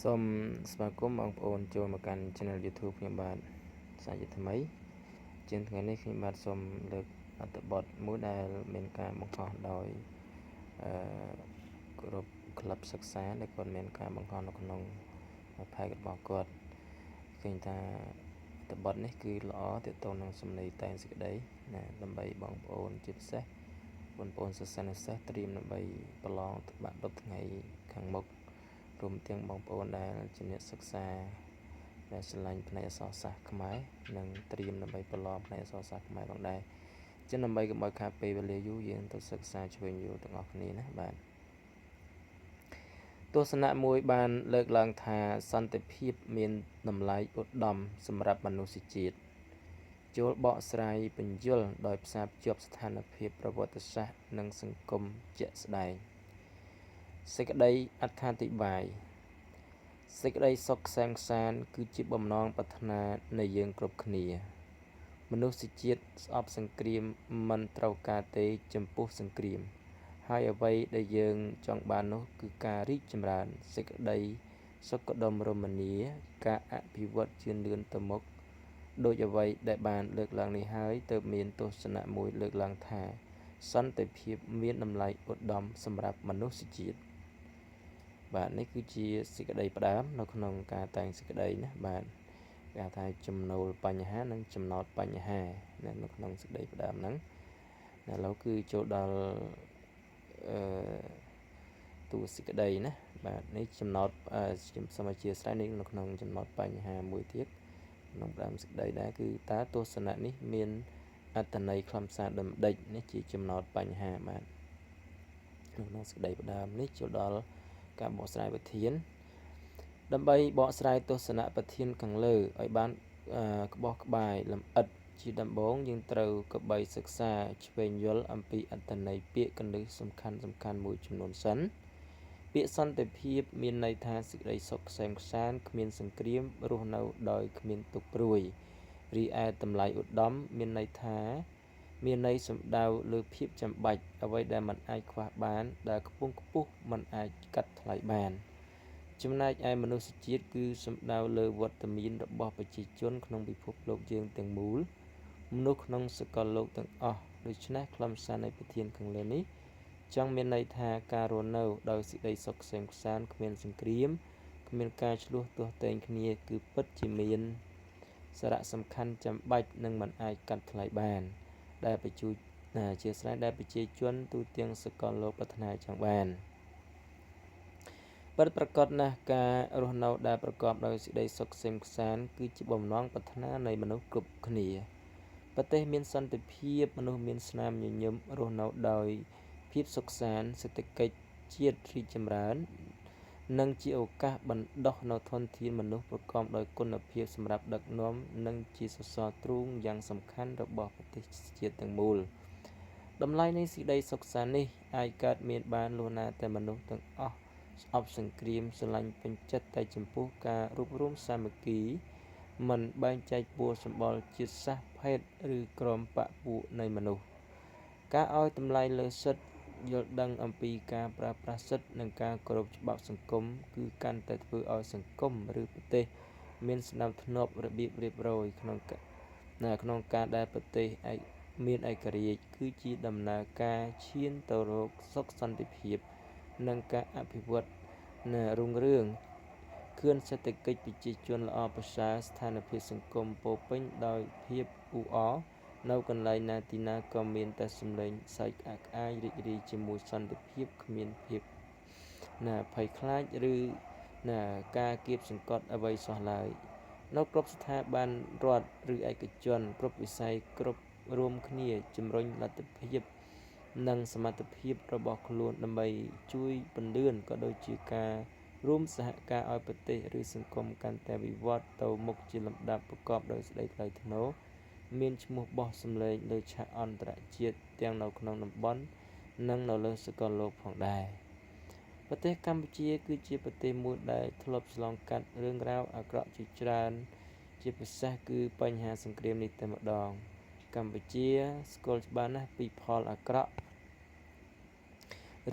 សូមស្វាគមន៍បងប្អូនចូលមកកាន់ Channel YouTube ខ្ញុំបាទសាជាថ្មីជាងថ្ងៃនេះខ្ញុំបាទសូមលើកអត្ថបទមួយដែលមានការបង្ហោះដោយក្រុមក្លឹបសិក្សាដែលគាត់មានការបង្ហោះនៅក្នុងផែករបស់គាត់ឃើញថាអត្ថបទនេះគឺល្អទាក់ទងនឹងសំណេរតែងសេចក្តីណាដើម្បីបងប្អូនជាពិសេសបងប្អូនសិស្សានុសិស្សត្រៀមដើម្បីប្រឡងបាក់ឌុបថ្ងៃខាងមុខរួមទាំងបងប្អូនដែលជាអ្នកសិក្សាដែលឆ្លាញ់ផ្នែកអក្សរសាស្ត្រខ្មែរនិងត្រៀមដើម្បីប្រឡងផ្នែកអក្សរសាស្ត្រខ្មែរផងដែរចឹងដើម្បីកុំឲ្យខាតពេលវេលាយូរយើងទៅសិក្សាជួយយល់ទាំងអស់គ្នាណាបាទទស្សនៈមួយបានលើកឡើងថាសន្តិភាពមានតម្លៃឧត្តមសម្រាប់មនុស្សជាតិចូលបកស្រាយបញ្យលដោយផ្សារភ្ជាប់ស្ថានភាពប្រវត្តិសាស្ត្រនិងសង្គមជាក់ស្ដែងសេចក្តីអត្ថាធិប្បាយសេចក្តីសុខក្សែមខ្សាន្តគឺជាបំណងប្រាថ្នានៃយើងគ្រប់គ្នាមនុស្សជាតិស្អប់សង្គ្រាមមិនត្រូវការទេចំពោះសង្គ្រាមហើយអ្វីដែលយើងចង់បាននោះគឺការរីកចម្រើនសេចក្តីសុខដុមរមនាការអភិវឌ្ឍជឿនលឿនទៅមុខដោយអ្វីដែលបានលើកឡើងនេះហើយទើបមានទស្សនៈមួយលើកឡើងថាសន្តិភាពមានតម្លៃឧត្តមសម្រាប់មនុស្សជាតិបាទនេះគឺជាសេចក្តីផ្ដើមនៅក្នុងការតែងសេចក្តីណាបាទគេថាចំណូលបញ្ហានិងចំណោទបញ្ហានៅក្នុងសេចក្តីផ្ដើមហ្នឹងឥឡូវគឺចូលដល់តួសេចក្តីណាបាទនេះចំណោទសូមអធិស្ឋាននេះនៅក្នុងចំណោទបញ្ហាមួយទៀតក្នុងផ្ដើមសេចក្តីដែរគឺតើទស្សនៈនេះមានអត្ថន័យខ្លឹមសារដំណេចនេះជាចំណោទបញ្ហាបាទក្នុងសេចក្តីផ្ដើមនេះចូលដល់ការបកស្រាយប្រធានដើម្បីបកស្រាយទស្សនៈប្រធានខាងលើឲ្យបានក្បោះក្បាយលម្អិតជាដំបូងយើងត្រូវកបីសិក្សាឆ្វេងយល់អំពីអត្ថន័យពាក្យកន្លឹះសំខាន់មួយចំនួនសិនពាក្យសន្តិភាពមានន័យថាសេចក្តីសុខក្សែមខ្សាន្តគ្មានសង្គ្រាមរស់នៅដោយគ្មានទុក្ខព្រួយរីឯតម្លៃឧត្តមមានន័យថាមានន័យសំដៅលើភាពចាំបាច់អ្វីដែលមិនអាចខ្វះបានដែលខ្ពង់ខ្ពស់មិនអាចកាត់ថ្លៃបានចំណែកឯមនុស្សជាតិគឺសំដៅលើវត្តមានរបស់ប្រជាជនក្នុងពិភពលោកយើងទាំងមូលមនុស្សក្នុងសកលលោកទាំងអស់ដូច្នេះខ្លឹមសារនៃប្រធានខាងលើនេះចង់មានន័យថាការរស់នៅដោយសេចក្តីសុខក្សែមខ្សាន្តគ្មានសង្គ្រាមគ្មានការឈ្លោះទាស់ទែងគ្នាគឺពិតជាមានសារៈសំខាន់ចាំបាច់និងមិនអាចកាត់ថ្លៃបានដែលជាស្រ័យដែលប្រជាជនទូទាំងសកលលោកប្រាថ្នាចង់បានពិតប្រាកដណាស់ការរស់នៅដែលប្រកបដោយសេចក្តីសុខក្សែមខ្សាន្តគឺជាបំណងប្រាថ្នានៃមនុស្សគ្រប់គ្នាប្រទេសមានសន្តិភាពមនុស្សមានស្នាមញញឹមរស់នៅដោយភាពសុខសាន្តសេដ្ឋកិច្ចជាតិរីកចម្រើននិងជាឱកាសបណ្ដុះនៅធនធានមនុស្សប្រកបដោយគុណភាពសម្រាប់ដឹកនាំនិងជាសសរទ្រូងយ៉ាងសំខាន់របស់ប្រទេសជាតិទាំងមូលតម្លៃនៃសេចក្តីសុខសាន្តនេះអាចកើតមានបានលុះណាតែមនុស្សទាំងអស់ស្អប់សង្គ្រាមស្រឡាញ់ពេញចិត្តតែចំពោះការរួបរวมសាមគ្គីមិនបែងចែកពួរសម្បល់ជាតិសាសន៍ភេទឬក្រុមបកពួកនៃមនុស្សការឲ្យតម្លៃលើសិទ្ធិយល់ដឹងអំពីការប្រើប្រាស់សិទ្ធិនិងការគោរពច្បាប់សង្គមគឺកាន់តែធ្វើឲ្យសង្គមឬប្រទេសមានសណ្ដាប់ធ្នាប់របៀបរៀបរយក្នុងការដែលប្រទេសមានឯករាជ្យគឺជាដំណើរការឈានទៅរកសុខសន្តិភាពនិងការអភិវឌ្ឍរុងរឿងខឿនសេដ្ឋកិច្ចប្រជាជនល្អប្រសើរស្ថានភាពសង្គមពោពេញដោយភាពអ៊ូអរនៅកន្លែងណាទីណាក៏មានតែសម្លេងសើចក្អាកក្អាយរីករាយជាមួយសន្តិភាពគ្មានភាពភ័យខ្លាចឬការគៀបសង្កត់អ្វីសោះឡើយនៅគ្រប់ស្ថាប័នរដ្ឋឬឯកជនគ្រប់វិស័យគ្រប់រួមគ្នាជំរុញលទ្ធភាពនិងសមត្ថភាពរបស់ខ្លួនដើម្បីជួយពន្លឿនក៏ដូចជាការរួមសហការឲ្យប្រទេសឬសង្គមកាន់តែវិវត្តទៅមុខជាលំដាប់ប្រកបដោយសេចក្តីថ្លៃថ្នូរមានឈ្មោះបោះសម្លេងលើឆាកអន្តរជាតិទាំងនៅក្នុងតំបន់និងនៅលើសកលលោកផងដែរប្រទេសកម្ពុជាគឺជាប្រទេសមួយដែលធ្លាប់ឆ្លងកាត់រឿងរ៉ាវអាក្រក់ជាច្រើនជាពិសេសគឺបញ្ហាសង្គ្រាមនេះតែម្ដងកម្ពុជាស្គាល់ច្បាស់ណាស់ពីផលអាក្រក់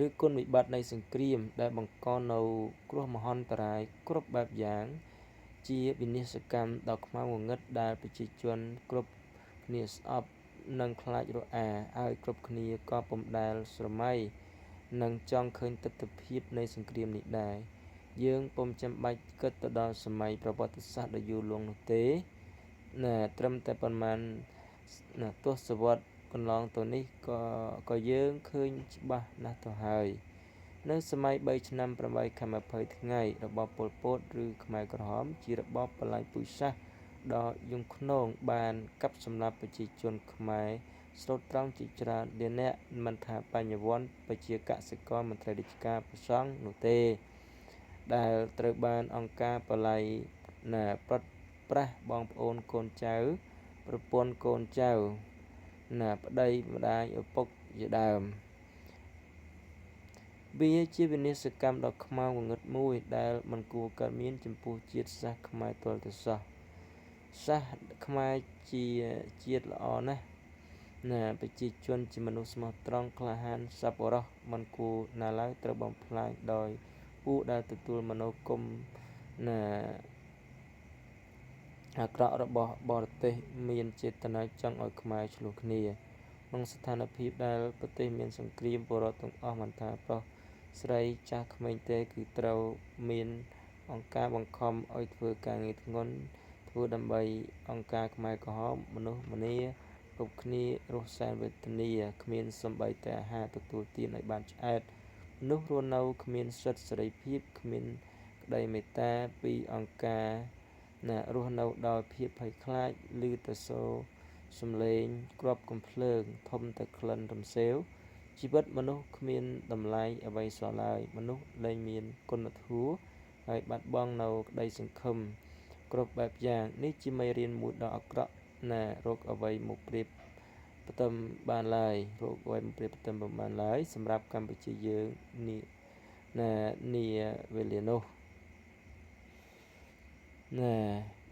ឬគុណវិបត្តិនៃសង្គ្រាមដែលបង្កនៅគ្រោះមហន្តរាយគ្រប់បែបយ៉ាងជាវិនាសកម្មដ៏ខ្មៅងងឹតដែលប្រជាជនគ្រប់គ្នាស្អប់និងខ្លាចរអាហើយគ្រប់គ្នាក៏ពុំដែលស្រមៃនិងចង់ឃើញទិដ្ឋភាពនៃសង្គ្រាមនេះដែរយើងពុំចាំបាច់គិតទៅដល់សម័យប្រវត្តិសាស្ត្រដ៏យូរលង់នោះទេត្រឹមតែប៉ុន្មានទសវត្សរ៍កន្លងទៅនេះក៏យើងឃើញច្បាស់ណាស់ទៅហើយនៅសម័យ3ឆ្នាំ8ខែ20ថ្ងៃរបស់ប៉ុលពតឬខ្មែរក្រហមជារបបបល្ល័ង្កពូជសាសន៍ដ៏យង់ឃ្នងបានកាប់សម្លាប់ប្រជាជនខ្មែរស្លូតត្រង់ជាច្រើនលានអ្នកមិនថាបញ្ញវន្តប្រជាកសិករមន្ត្រីរាជការប្រសង់នោះទេដែលត្រូវបានអង្គការបល្ល័យប្រត់ប្រាស់បងប្អូនកូនចៅប្រពន្ធកូនចៅប្តីម្ដាយឪពុកជាដើមវាជាវិនាសកម្មដ៏ខ្មៅងងឹតមួយដែលមិនគួរកើតមានចំពោះជាតិសាសន៍ខ្មែរទាល់តែសោះសាសន៍ខ្មែរជាជាតិល្អណាស់ប្រជាជនជាមនុស្សស្មោះត្រង់ក្លាហានសប្បុរសមិនគួរណាឡើយត្រូវបំផ្លាញដោយពួកដែលទទួលមនោគមអាក្រក់របស់បរទេសមានចេតនាចង់ឲ្យខ្មែរឆ្លោះគ្នាក្នុងស្ថានភាពដែលប្រទេសមានសង្គ្រាមពលរដ្ឋទាំងអស់មិនថាប្រុសស្រីចាស់ក្មេងទេគឺត្រូវមានអង្គការបង្ខំឲ្យធ្វើការងារធ្ងន់ធ្វើដើម្បីអង្គការខ្មែរក្រហមមនុស្សម្នាគ្រប់គ្នារស់សែនវេទនាគ្មានសំបីតែអាហារទទួលទានឲ្យបានឆ្អែតមនុស្សរស់នៅគ្មានសិទ្ធិសេរីភាពគ្មានក្តីមេត្តាពីអង្គការរស់នៅដោយភាពភ័យខ្លាចឮតែសំឡេងគ្រាប់កំភ្លើងធំតែក្លិនរំសេវជីវិតមនុស្សគ្មានតម្លៃអ្វីសោះឡើយមនុស្សលែងមានគុណធម៌ហើយបាត់បង់នៅក្តីសង្ឃឹមគ្រប់បែបយ៉ាងនេះជាមេរៀនមួយដ៏អាក្រក់រោគអ្វីមកប្រៀបផ្ទឹមបានឡើយសម្រាប់កម្ពុជាយើងនាវេលានោះ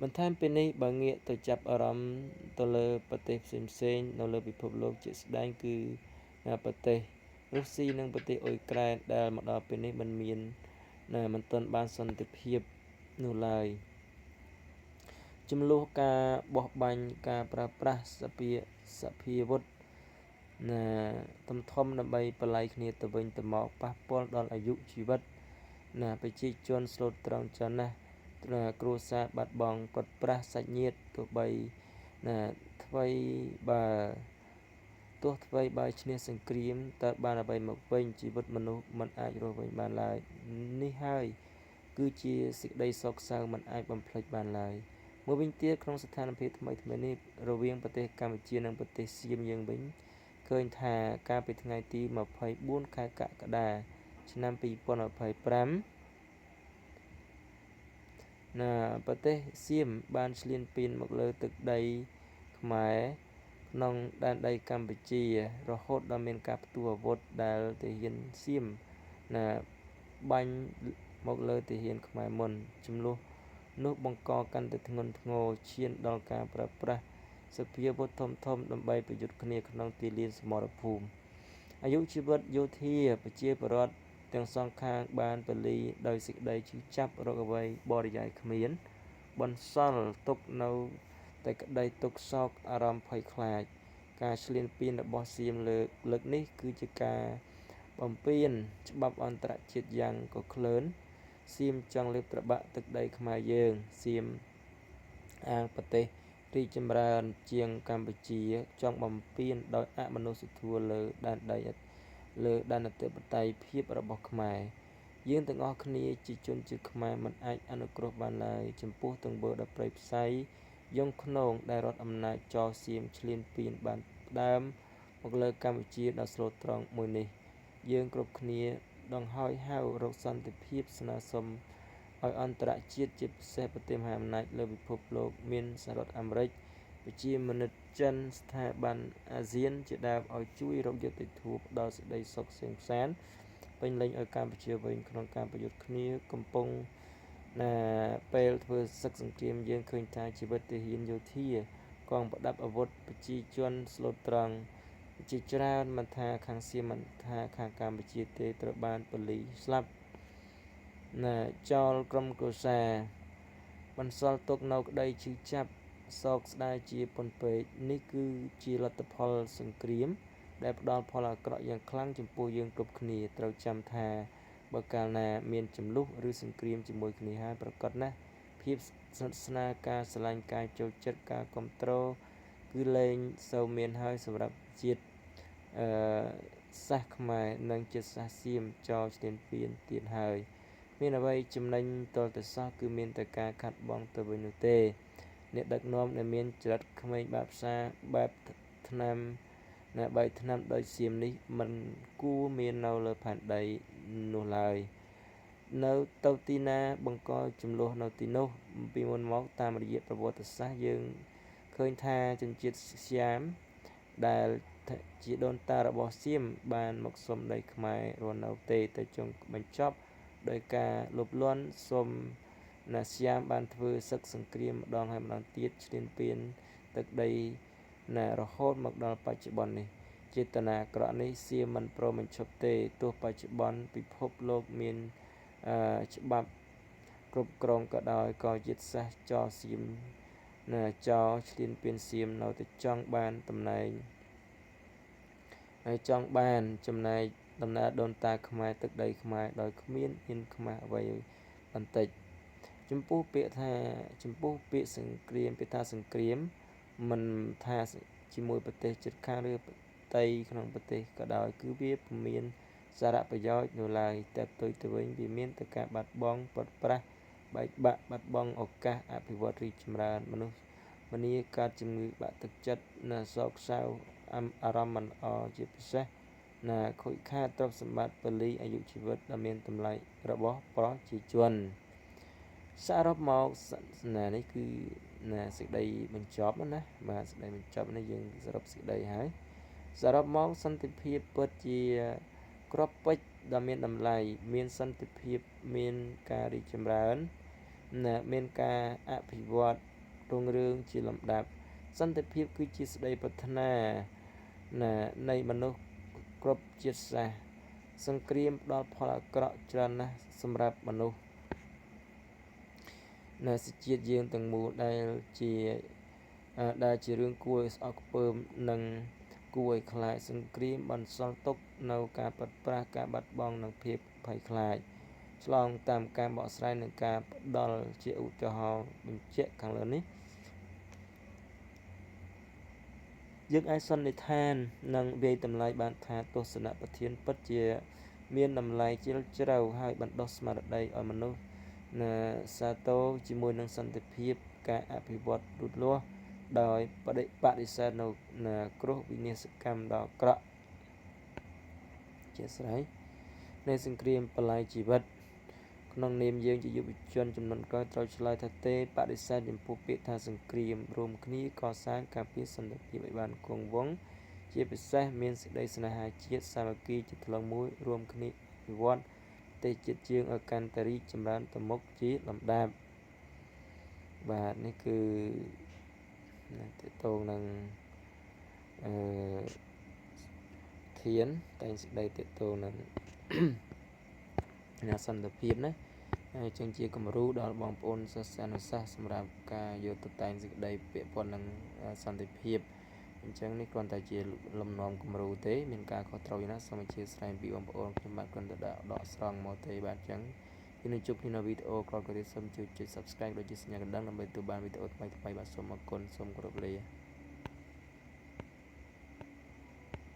បន្ថែមពីនេះបើងាកទៅចាប់អារម្មណ៍ទៅលើប្រទេសផ្សេងៗនៅលើពិភពលោកជាក់ស្ដែងគឺប្រទេសរុស្ស៊ីនិងប្រទេសអ៊ុយក្រែនដែលមកដល់ពេលនេះមិនទាន់បានសន្តិភាពនោះឡើយចំនួនការបោះបាញ់ការប្រើប្រាស់សភាវុធធំដើម្បីបល្ល័យគ្នាទៅវិញទៅមកប៉ះពាល់ដល់អាយុជីវិតប្រជាជនស្លូតត្រង់ច្រើនណាស់គ្រួសារបាត់បង់ពុតប្រាសសាច់ញាតិទោះបីថ្វីបើឈ្នះសង្គ្រាមតើបានអ្វីមកវិញជីវិតមនុស្សមិនអាចរស់វិញបានឡើយនេះហើយគឺជាសេចក្តីសោកសៅមិនអាចបំភ្លេចបានឡើយមួយវិញទៀតក្នុងស្ថានភាពថ្មីនេះរវាងប្រទេសកម្ពុជានិងប្រទេសសៀមយើងវិញឃើញថាកាលពីថ្ងៃទី24ខែកក្កដាឆ្នាំ2025ប្រទេសសៀមបានឈ្លានពានមកលើទឹកដីខ្មែរក្នុងដែនដីកម្ពុជារហូតដល់មានការផ្ទុះអាវុធដែលទាហានសៀមបាញ់មកលើទាហានខ្មែរមុនចំនួននោះបង្កកាន់តែធ្ងន់ធ្ងរឈានដល់ការប្រើប្រាស់សភាវុធធំដើម្បីប្រយុទ្ធគ្នាក្នុងទីលានសមរភូមិអាយុជីវិតយោធាប្រជាពលរដ្ឋទាំងសងខាងបានពលីដោយសេចក្តីឈឺចាប់រកអ្វីបរិយាយគ្មានបន្សល់ទុកនៅតែក្តីទុក្ខសោកអារម្មណ៍ភ័យខ្លាចការឈ្លានពានរបស់សៀមលើកនេះគឺជាការបំពានច្បាប់អន្តរជាតិយ៉ាងកក្លឿនសៀមចង់លេបត្របាក់ទឹកដីខ្មែរយើងសៀមអាងប្រទេសរីកចម្រើនជាងកម្ពុជាចង់បំពានដោយអមនុស្សធម៌លើដែនអធិបតេយ្យភាពរបស់ខ្មែរយើងទាំងអស់គ្នាជាជនជាតិខ្មែរមិនអាចអនុគ្រោះបានឡើយចំពោះទង្វើដ៏ព្រៃផ្សៃយង់ឃ្នងដែលរដ្ឋអំណាចចោលសៀមឈ្លានពានបានផ្ដើមមកលើកម្ពុជាដ៏ស្លូតត្រង់មួយនេះយើងគ្រប់គ្នាដង្ហោយហៅរកសន្តិភាពស្នើសុំឲ្យអន្តរជាតិជាពិសេសប្រទេសមហាអំណាចលើពិភពលោកមានសហរដ្ឋអាមេរិកប្រជាមានិតចិនស្ថាប័នអាស៊ានជាដើមឲ្យជួយរកយុត្តិធម៌ផ្ដល់សេចក្តីសុខសេងសាន្តពេញលេញឲ្យកម្ពុជាវិញក្នុងការប្រយុទ្ធគ្នាកំពុងពេលធ្វើសឹកសង្គ្រាមយើងឃើញថាជីវិតទាហានយោធាកងប្រដាប់អាវុធប្រជាជនស្លូតត្រង់ ជាច្រើនមិនថាខាងសៀមមិនថាខាងកម្ពុជាទេត្រូវបានប៉ូលីសស្លាប់ចោលក្រុមគ្រួសារបន្សល់ទុកនៅក្តីឈឺចាប់សោកស្ដាយជាពន់ពេកនេះគឺជាលទ្ធផលសង្គ្រាមដែលផ្ដល់ផលអាក្រក់យ៉ាងខ្លាំងចំពោះយើងគ្រប់គ្នាត្រូវចាំថាបើកាលណាមានចំនួនឬសង្គ្រាមជាមួយគ្នាហើយប្រកបណាស់ភាពស្និទ្ធស្នាលការស្រឡាញ់ការចូលចិត្តការគ្រប់គ្រងគឺលែងសូវមានហើយសម្រាប់ជាតិសាសខ្មែរនិងជាតិសាសសៀមចោលឈ្លានពានទៀតហើយមានអ្វីចំណេញតលតែសោះគឺមានតែការខាត់បងទៅវិញនោះទេអ្នកដឹកនាំដែលមានចរិតក្មេងបាបសារបែបថ្នាំបែកថ្នាំដោយសៀមនេះមិនគួរមាននៅលើផែនដីនោះឡើយនៅទៅទីណាបង្កចំនួននៅទីនោះពីមុនមកតាមរយៈប្រវត្តិសាស្ត្រយើងឃើញថាជនជាតិសៀមដែលជាដូនតារបស់សៀមបានមកសុំដីខ្មែររស់នៅទេតែចុងបញ្ចប់ដោយការលុបលាន់សុំសៀមបានធ្វើសឹកសង្គ្រាមម្ដងហើយម្ដងទៀតឈ្លានពានទឹកដីរហូតមកដល់បច្ចុប្បន្ននេះចេតនាអាក្រក់នេះសៀមមិនព្រមបញ្ឈប់ទេទោះបច្ចុប្បន្នពិភពលោកមានច្បាប់គ្រប់គ្រងក៏ដោយក៏ជាតិសាសន៍ចោលសៀមចោលឈ្លានពានសៀមនៅតែចង់បានតំណែងហើយចង់បានចំណែកដំណើរដូនតាខ្មែរទឹកដីខ្មែរដោយគ្មានខ្មាស់អ្វីបន្តិចចំពោះពាក្យសង្គ្រាមពាក្យថាសង្គ្រាមមិនថាជាមួយប្រទេសជិតខាងឬប្រទេសក្នុងប្រទេសក៏ដោយគឺវាពុំមានសារៈប្រយោជន៍នោះឡើយតែផ្ទុយទៅវិញវាមានតែការបាត់បង់បត់ប្រាស់បែកបាក់បាត់បង់ឱកាសអភិវឌ្ឍរីកចម្រើនមនុស្សម្នាកើតជំងឺបាក់ទឹកចិត្តសោកសៅអារម្មណ៍មិនល្អជាពិសេសខូចខាតទ្រព្យសម្បត្តិពលីអាយុជីវិតដ៏មានតម្លៃរបស់ប្រជាជនសរុបមកនេះគឺសេចក្តីបញ្ចប់ណាបាទសេចក្តីបញ្ចប់នេះយើងសរុបសេចក្តីហើយសរុបមកសន្តិភាពពិតជាគ្រាប់ពេជ្រដ៏មានតម្លៃមានសន្តិភាពមានការរីកចម្រើនមានការអភិវឌ្ឍរុងរឿងជាលំដាប់សន្តិភាពគឺជាសេចក្តីប្រាថ្នានៃមនុស្សគ្រប់ជាតិសាសន៍សង្គ្រាមផ្ដល់ផលអាក្រក់ច្រើនណាស់សម្រាប់មនុស្សសជាតិយើងទាំងមូលដែលជារឿងគួរឲ្យស្អប់ខ្ពើមនិងគួរឲ្យខ្លាចសង្គ្រាមបន្សល់ទុកនៅការបាត់ប្រាស់ការបាត់បង់និងភាពភ័យខ្លាចឆ្លងតាមការបកស្រាយនិងការផ្ដល់ជាឧទាហរណ៍បញ្ជាក់ខាងលើនេះយើងអាចសន្និដ្ឋាននិងវាយតម្លៃបានថាទស្សនៈប្រធានពិតជាមានតម្លៃជ្រាលជ្រៅហើយបណ្ដុះស្មារតីឲ្យមនុស្សសាទរជាមួយនឹងសន្តិភាពការអភិវឌ្ឍលូតលាស់ដោយបដិសេធនៅគ្រោះវិនាសកម្មដ៏អាក្រក់ជាស្រ័យនៃសង្គ្រាមបល្ល័យជីវិតក្នុងនាមយើងជាយុវជនចំនួនក្រោយត្រូវឆ្លើយថាទេបដិសេធចំពោះពាក្យថាសង្គ្រាមរួមគ្នាកសាងការពារសន្តិភាពឲ្យបានគង់វង្សជាពិសេសមានសេចក្តីស្នេហាជាតិសាមគ្គីជាថ្លឹងមួយរួមគ្នាអភិវឌ្ឍប្រទេសជាតិយើងឲ្យកាន់តែរីកចម្រើនទៅមុខជាលំដាប់បាទនេះគឺតកតងនឹងធានតែសេចក្តីតកតងនឹងសន្តិភាពណាហើយចឹងជាគំរូដល់បងប្អូនសិស្សានុសិស្សសម្រាប់ការយកទៅតែងសេចក្តីពាក្យព័ន្ធនឹងសន្តិភាពអញ្ចឹងនេះគ្រាន់តែជាលំនាំគំរូទេមានការខុសត្រូវណាសូមអធិស្ឋានពីបងប្អូនខ្ញុំបាទគ្រាន់តែដកស្រង់មកទេបាទអញ្ចឹងខ្ញុំនឹងជួបគ្នានៅវីដេអូក្រោយៗសូមជួយចុច Subscribe ដូចជាសញ្ញាកណ្ដឹងដើម្បីទទួលបានវីដេអូថ្មីៗបាទសូមអរគុណសូមគោរពលា